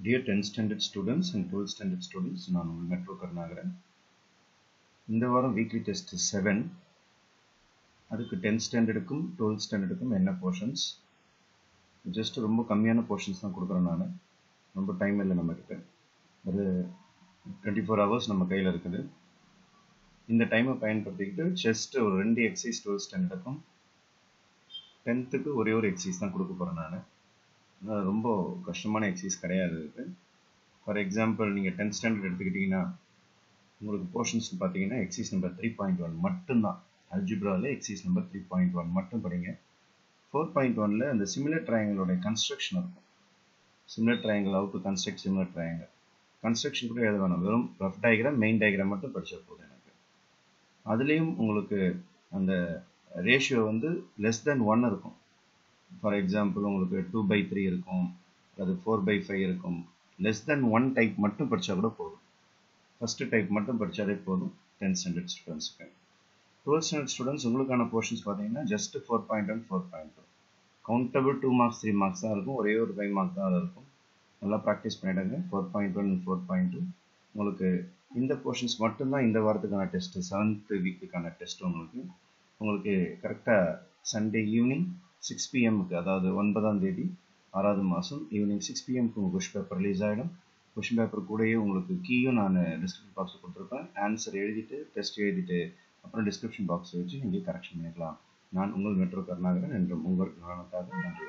Dear 10th standard students and 12th standard students, நான் உங்கள் metro Karunakaran. இந்த வாரம் வீக்லி டெஸ்ட் 7. அதுக்கு 10th ஸ்டாண்டர்டுக்கும் 12th ஸ்டாண்டர்டுக்கும் என்ன போர்ஷன்ஸ், ஜஸ்ட் ரொம்ப கம்மியான போர்ஷன்ஸ் தான் கொடுக்குறேன். நான் ரொம்ப டைம் இல்லை நம்மக்கிட்ட, ஒரு 24 hours நம்ம கையில் இருக்குது. இந்த டைமை பயன்படுத்திக்கிட்டு ஜஸ்ட் ஒரு 2 எக்ஸசைஸ் 12th ஸ்டாண்டர்டுக்கும் 10th ஒரே ஒரு எக்ஸசைஸ் தான் கொடுக்க போகிறேன். நான் ரொம்ப கஷ்டமான எக்ஸசைஸ் கிடையாது இது. ஃபார் எக்ஸாம்பிள் நீங்கள் 10th ஸ்டாண்டர்ட் எடுத்துக்கிட்டிங்கன்னா உங்களுக்கு போர்ஷன்ஸ் பார்த்தீங்கன்னா எக்ஸசைஸ் நம்பர் 3.1 மட்டும்தான். அல்ஜிப்ராவில் எக்ஸசைஸ் நம்பர் 3.1 மட்டும் படிங்க. 4.1ல் அந்த சிமிலர் ட்ரையாங்கிளோட கன்ஸ்ட்ரக்ஷன் இருக்கும். Similar triangle, how to construct similar triangle. Construction கூட எழுத வேணும், வெறும் ரஃப் டயக்ராம் மெயின் டயக்ராம் மட்டும் படிச்ச போதும் எனக்கு. அதுலேயும் உங்களுக்கு அந்த ரேஷியோ வந்து லெஸ் தென் 1 இருக்கும். ஃபார் எக்ஸாம்பிள் உங்களுக்கு 2/3 இருக்கும், அது 4/5 இருக்கும். லெஸ் தென் 1 டைப் மட்டும் படித்தா கூட போதும். ஃபஸ்ட்டு டைப் மட்டும் படித்தாலே போதும் 10th ஸ்டாண்டர்ட் ஸ்டூடெண்ட்ஸுக்கு. 12th ஸ்டாண்டர்ட் ஸ்டூடெண்ட்ஸ் உங்களுக்கான போர்ஷன்ஸ் பார்த்தீங்கன்னா ஜஸ்ட் 4.1 4.2 கவுண்டபிள் 2 மார்க்ஸ் 3 மார்க்ஸ் தான் இருக்கும். ஒரே ஒரு 5 மார்க் தான் இருக்கும். நல்லா ப்ராக்டிஸ் பண்ணிவிடுங்க. 4.1 4.2 உங்களுக்கு இந்த போர்ஷன்ஸ் மட்டும்தான் இந்த வாரத்துக்கான டெஸ்ட்டு. 7th வீக்குக்கான டெஸ்ட் உங்களுக்கு கரெக்டாக சண்டே ஈவினிங் 6 PM-க்கு, அதாவது 9ஆம் தேதி 6வது மாதம் ஈவினிங் 6 PM-க்கு உங்கள் கொஷின் பேப்பர் ரிலீஸ் ஆகிடும். கொஷின் பேப்பர் கூடயே உங்களுக்கு கீயும் நான் டிஸ்கிரிப்ஷன் பாக்ஸில் கொடுத்துருப்பேன். ஆன்சர் எழுதிட்டு டெஸ்ட் எழுதிட்டு அப்புறம் டிஸ்கிரிப்ஷன் பாக்ஸை வச்சு நீங்கள் கரெக்ஷன் பண்ணிக்கலாம். நான் உங்கள் மெட்ரோ கருணாகரன் என்றும் உங்கள் கவனத்தாக நன்றி.